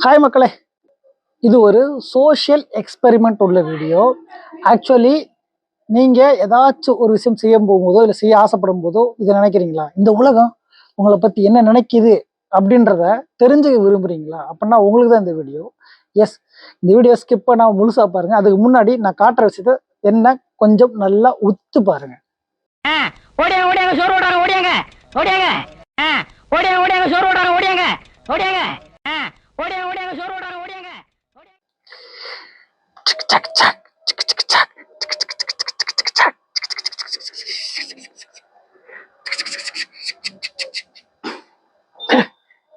Hi மக்களே, இது ஒரு சோஷியல் எக்ஸ்பெரிமெண்ட் உள்ள வீடியோ. ஆக்சுவலி நீங்கள் ஏதாச்சும் ஒரு விஷயம் செய்ய போகும்போதோ இல்லை செய்ய ஆசைப்படும் போதோ இதை நினைக்கிறீங்களா? இந்த உலகம் உங்களை பற்றி என்ன நினைக்குது அப்படின்றத தெரிஞ்சுக்க விரும்புகிறீங்களா? அப்படின்னா உங்களுக்கு தான் இந்த வீடியோ. எஸ், இந்த வீடியோ ஸ்கிப் பண்ணாமல் முழுசாக பாருங்கள். அதுக்கு முன்னாடி நான் காட்டுற விஷயத்த என்ன கொஞ்சம் நல்லா உத்து பாருங்கள். ஓடியாங்க ஓடியாங்க சோறு ஓடாங்க ஓடியாங்க ஓடியாங்க ஓடியாங்க ஓடியாங்க சோறு ஓடாங்க ஓடியாங்க ஓடியாங்க ஓடியாங்க ஓடியாங்க சோறு ஓடாங்க ஓடியாங்க சக் சக்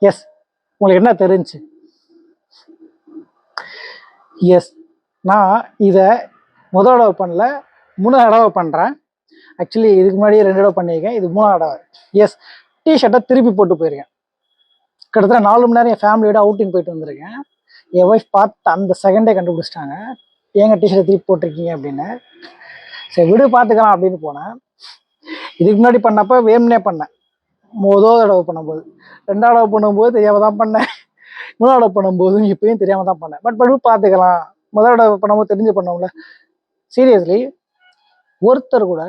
எஸ், உங்களுக்கு என்ன தெரிஞ்சு? எஸ், நான் இதை முதல் தடவை பண்ணல, 3 தடவை பண்ணுறேன். ஆக்சுவலி இதுக்கு முன்னாடி 2 தடவை பண்ணியிருக்கேன், இது 3ஆவது தடவை. எஸ், டிஷர்ட்டை திருப்பி போட்டு போயிருக்கேன். கிட்டத்தட்ட 4 மணி நேரம் என் ஃபேமிலியோட அவுட்டிங் போயிட்டு வந்திருக்கேன். என் ஒய்ஃப் பார்த்து அந்த செகண்டே கண்டுபிடிச்சிட்டாங்க, ஏங்க டிஷர்ட்டை திருப்பி போட்டிருக்கீங்க அப்படின்னு. சரி விடு பார்த்துக்கலாம் அப்படின்னு போனேன். இதுக்கு முன்னாடி பண்ணப்போ வேணும்னே பண்ணேன். முதல் தடவை பண்ணும்போது, 2ஆவது தடவை பண்ணும்போது தெரியாமல் தான் பண்ணேன், 3ஆவது தடவை பண்ணும்போதும் இப்பயும் தெரியாமல் தான் பண்ணேன். பட் பார்த்துக்கலாம், முதல் தடவை பண்ணும்போது தெரிஞ்சு பண்ணோம்ல. சீரியஸ்லி ஒருத்தர் கூட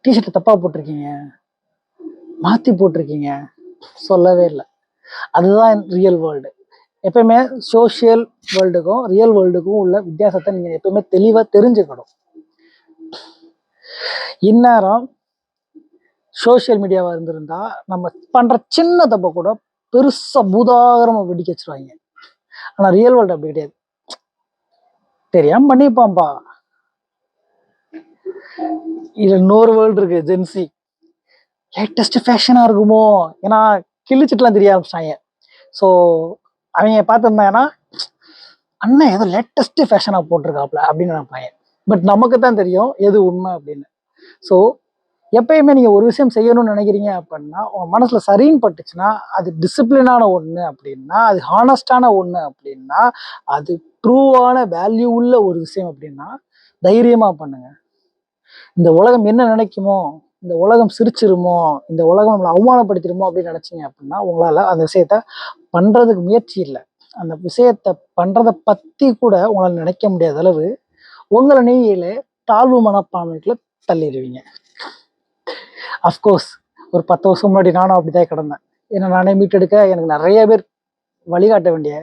டிஷர்ட்டை தப்பாக போட்டிருக்கீங்க, மாற்றி போட்டிருக்கீங்க சொல்லவே இல்லை. அதுதான் ரியல் வேர்ல்டு. எப்பயுமே சோஷியல் வேர்ல்டுக்கும் ரியல் வேர்ல்டுக்கும் உள்ள வித்தியாசத்தை நீங்கள் எப்பயுமே தெளிவாக தெரிஞ்சுக்கணும். இந்நேரம் சோஷியல் மீடியாவாக இருந்திருந்தா நம்ம பண்ணுற சின்ன தப்பை கூட பெருசாக பூதாகரமாக வெடிக்க வச்சுருவாங்க. ஆனால் ரியல் வேர்ல்டு அப்படி கிடையாது. தெரியாமல் பண்ணிப்பான்பா. இது இன்னொரு வேர்ல்டு இருக்கு, ஜென்சி. லேட்டஸ்ட் ஃபேஷனாக இருக்குமோ, ஏன்னா கிழிச்சிட்டுலாம் தெரிய ஆரம்பிச்சிட்டாங்க. ஸோ அவங்க பார்த்துருந்தாங்கன்னா அண்ணன் ஏதோ லேட்டஸ்ட் ஃபேஷனாக போட்டிருக்காப்புல அப்படின்னு நினைப்பாங்க. பட் நமக்கு தான் தெரியும் எது உண்மை அப்படின்னு. ஸோ எப்பயுமே நீங்கள் ஒரு விஷயம் செய்யணும்னு நினைக்கிறீங்க அப்படின்னா, உங்கள் மனசில் சரின்னு பட்டுச்சுன்னா, அது டிசிப்ளினான ஒன்று அப்படின்னா, அது ஹானஸ்டான ஒன்று அப்படின்னா, அது ட்ரூவான வேல்யூ உள்ள ஒரு விஷயம் அப்படின்னா தைரியமாக பண்ணுங்க. இந்த உலகம் என்ன நினைக்குமோ, இந்த உலகம் சிரிச்சிருமோ, இந்த உலகம் நம்மளை அவமானப்படுத்திடுமோ அப்படின்னு நினைச்சிங்க அப்படின்னா உங்களால் அந்த விஷயத்த பண்ணுறதுக்கு முயற்சி இல்லை. அந்த விஷயத்த பண்ணுறதை பற்றி கூட உங்களால் நினைக்க முடியாத அளவு உங்களை நீங்களே தாழ்வு மனப்பான்மைக்குள்ள தள்ளிடுவீங்க. அஃப்கோர்ஸ் ஒரு 10 வருஷம் முன்னாடி நானும் அப்படிதான் கிடந்தேன். ஏன்னா நானே மீட்டெடுக்க எனக்கு நிறைய பேர் வழிகாட்ட வேண்டிய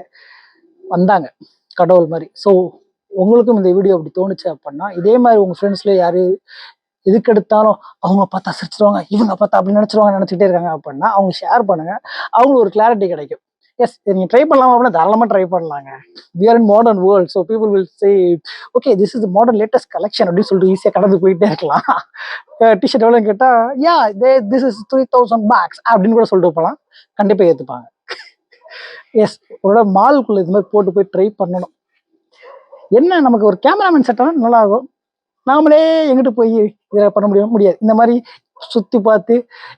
வந்தாங்க, கடவுள் மாதிரி. ஸோ உங்களுக்கும் இந்த வீடியோ அப்படி தோணுச்சு அப்படின்னா, இதே மாதிரி உங்கள் ஃப்ரெண்ட்ஸ்ல யாரு எதுக்கு எடுத்தாலும் அவங்க பார்த்தா சிரிச்சிருவாங்க, இவங்க பார்த்தா அப்படி நினச்சிட்டே இருக்காங்க அப்படின்னா அவங்க ஷேர் பண்ணுங்க, அவங்களுக்கு ஒரு கிளாரிட்டி கிடைக்கும். எஸ், நீங்கள் ட்ரை பண்ணலாமா அப்படின்னா தாராளமாக ட்ரை பண்ணலாங்க. We are in modern world, so people will say okay this is modern latest collection அப்படின்னு சொல்லிட்டு ஈஸியாக கடந்து போயிட்டே இருக்கலாம். டிஷர்ட் எவ்வளோன்னு கேட்டால் யா திஸ் இஸ் 3000 பாக்ஸ் அப்படின்னு கூட சொல்லிட்டு போகலாம், கண்டிப்பாக ஏற்றுப்பாங்க. எஸ், உங்களோட மாலுக்குள்ளே இது மாதிரி போட்டு போய் ட்ரை பண்ணணும். என்ன நமக்கு ஒரு கேமராமேன் செட்டாக நல்லா இருக்கும். நாமளே எங்கிட்டு போய் இதை பண்ண முடியாது. இந்த மாதிரி சுற்றி பார்த்து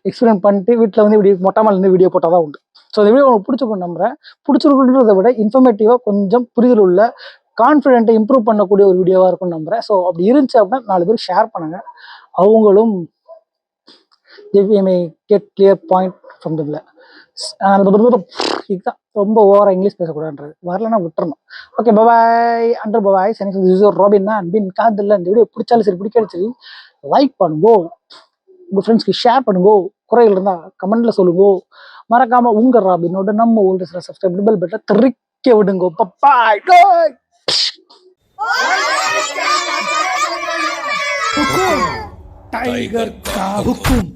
எக்ஸ்பீரியன்ஸ் பண்ணிட்டு வீட்டில் வந்து இப்படி மொட்டை இருந்து வீடியோ போட்டால் தான் உண்டு. ஸோ இந்த வீடியோ உங்களுக்கு பிடிச்சிருக்கும் நம்புறேன். பிடிச்சிருக்குன்றதை விட இன்ஃபர்மேட்டிவாக கொஞ்சம் புரிதல் உள்ள கான்ஃபிடென்ட்டை இம்ப்ரூவ் பண்ணக்கூடிய ஒரு வீடியோவாக இருக்கும்னு நம்புறேன். ஸோ அப்படி இருந்துச்சு அப்படின்னா 4 பேர் ஷேர் பண்ணுங்க, அவங்களும் கெட் கிளியர் பாயிண்ட் ஃப்ரம் தில். இதுதான் ரொம்ப ஓவராக இங்கிலீஷ் பேசக்கூடாதுன்றது, வரலன்னா விட்டுறணும். Okay, bye bye under bye bye. சரி, ராபின் தான் அன்பின் காதில்ல. இந்த வீடியோ பிடிச்சாலும் சரி பிடிக்காலும் சரி லைக் பண்ணுங்கோ, உங்கள் ஃப்ரெண்ட்ஸ்க்கு ஷேர் பண்ணுங்கோ, குறைகள் இருந்தால் கமெண்ட்ல சொல்லுங்கோ. மறக்காம உங்க ராபினோட நம்ம ஓல்டு சப்ஸ்கிரைப் பெல் பட்டன் தெரிக்க விடுங்கோ. பபாய். टाइगर का हुक्म।